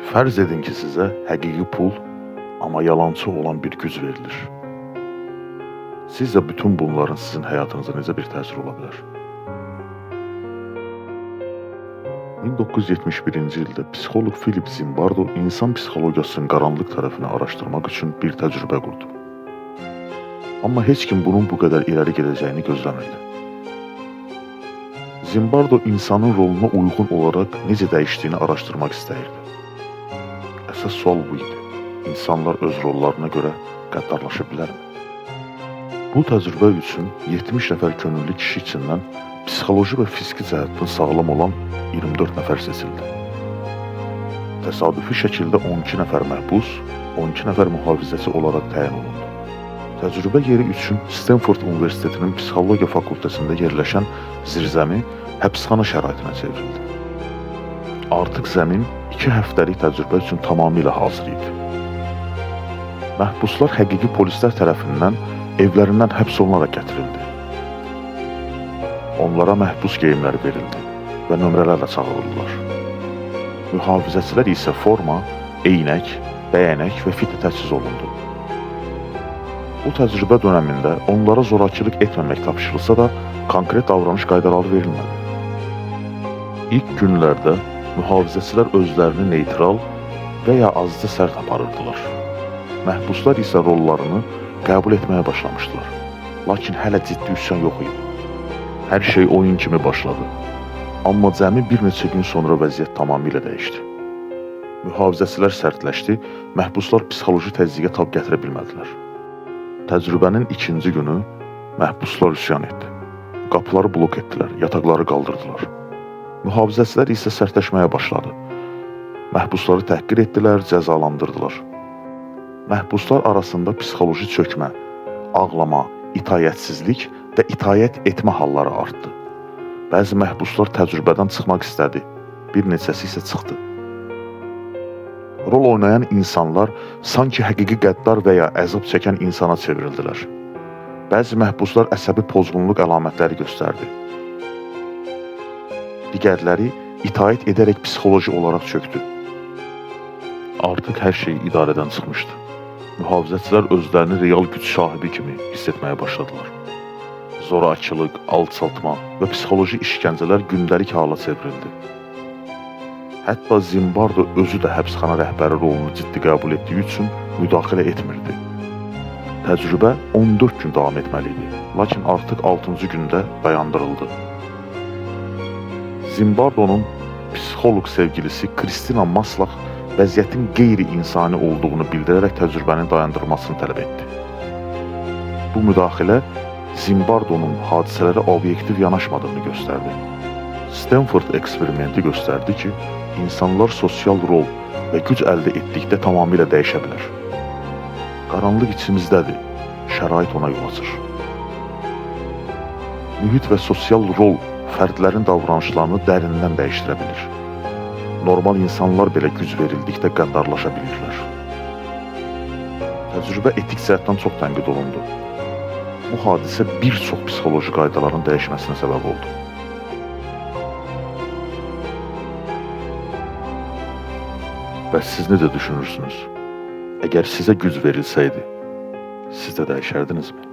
Fərz edin ki, sizə həqiqi pul, amma yalançı olan bir güc verilir. Sizcə bütün bunların sizin həyatınıza necə bir təsir ola bilər? 1971-ci ildə psixoloq Philip Zimbardo insan psixologiyasının qaranlıq tərəfini araşdırmaq üçün bir təcrübə qurdu. Amma heç kim bunun bu qədər irəli gedəcəyini gözləmirdi. Zimbardo insanın roluna uyğun olaraq necə dəyişdiyini araşdırmaq istəyirdi. Əsas sual bu idi. İnsanlar öz rollarına görə qəddarlaşa bilərmi? Bu təcrübə üçün 70 nəfər könüllü kişi içindən psixoloji və fiziki cəhətdən sağlam olan 24 nəfər seçildi. Təsadüfi şəkildə 12 nəfər məhbus, 12 nəfər mühafizəçi olaraq təyin olundu. Təcrübə yeri üçün Stanford Universitetinin Psixologiya fakültəsində yerləşən zirzəmi həbsxana şəraitinə çevrildi. Artıq zəmin 2 həftəlik təcrübə üçün tamamilə hazır idi. Məhbuslar həqiqi polislər tərəfindən evlərindən həbs olunaraq gətirildi. Onlara məhbus geyimləri verildi və nömrələrlə çağırıldılar. Mühafizəçilər isə forma, eynək, bəyənək və fit təchiz olundu. Bu təcrübə dönəmində onlara zorakılıq etməmək tapşırılsa da, konkret davranış qaydaları verilmədi. İlk günlərdə mühafizəçilər özlərini neytral və ya azca sərt aparırdılar. Məhbuslar isə rollarını qəbul etməyə başlamışdılar. Lakin hələ ciddi üsyan yox idi. Hər şey oyun kimi başladı. Amma cəmi bir neçə gün sonra vəziyyət tamamilə dəyişdi. Mühafizəçilər sərtləşdi, məhbuslar psixoloji təzyiqə tab gətirə bilmədilər. Təcrübənin ikinci günü məhbuslar üsyan etdi. Qapıları blok etdilər, yataqları qaldırdılar. Mühafizəçilər isə sərtləşməyə başladı. Məhbusları təhqir etdilər, cəzalandırdılar. Məhbuslar arasında psixoloji çökmə, ağlama, itayətsizlik və itayət etmə halları artdı. Bəzi məhbuslar təcrübədən çıxmaq istədi, bir neçəsi isə çıxdı. Rol oynayan insanlar sanki həqiqi qəddar və ya əzab çəkən insana çevrildilər. Bəzi məhbuslar əsəbi pozğunluq əlamətləri göstərdi. Digərləri itaət edərək psixoloji olaraq çöktü. Artıq hər şey idarədən çıxmışdı. Mühafizəçilər özlərini real güc sahibi kimi hiss etməyə başladılar. Zorakılıq, alçaltma və psixoloji işgəncələr gündəlik hala çevrildi. Hətta Zimbardo özü də həbsxana rəhbəri rolunu ciddi qəbul etdiyi üçün müdaxilə etmirdi. Təcrübə 14 gün davam etməli idi, lakin artıq 6-cı gündə dayandırıldı. Zimbardonun psixoloq sevgilisi Kristina Maslach vəziyyətin qeyri-insani olduğunu bildirərək təcrübənin dayandırılmasını tələb etdi. Bu müdaxilə Zimbardonun hadisələrə obyektiv yanaşmadığını göstərdi. Stanford eksperimenti göstərdi ki, insanlar sosial rol və güc əldə etdikdə tamamilə dəyişə bilər. Qaranlıq içimizdədir, şərait ona yol açır. Mühit və sosial rol fərdlərin davranışlarını dərindən dəyişdirə bilir. Normal insanlar belə güc verildikdə qəddarlaşa bilirlər. Təcrübə etik cəhətdən çox tənqid olundu. Bu hadisə bir çox psixoloji qaydaların dəyişməsinə səbəb oldu. Bəs siz necə düşünürsünüz? Əgər sizə güc verilsəydi, siz də dəyişərdinizmi?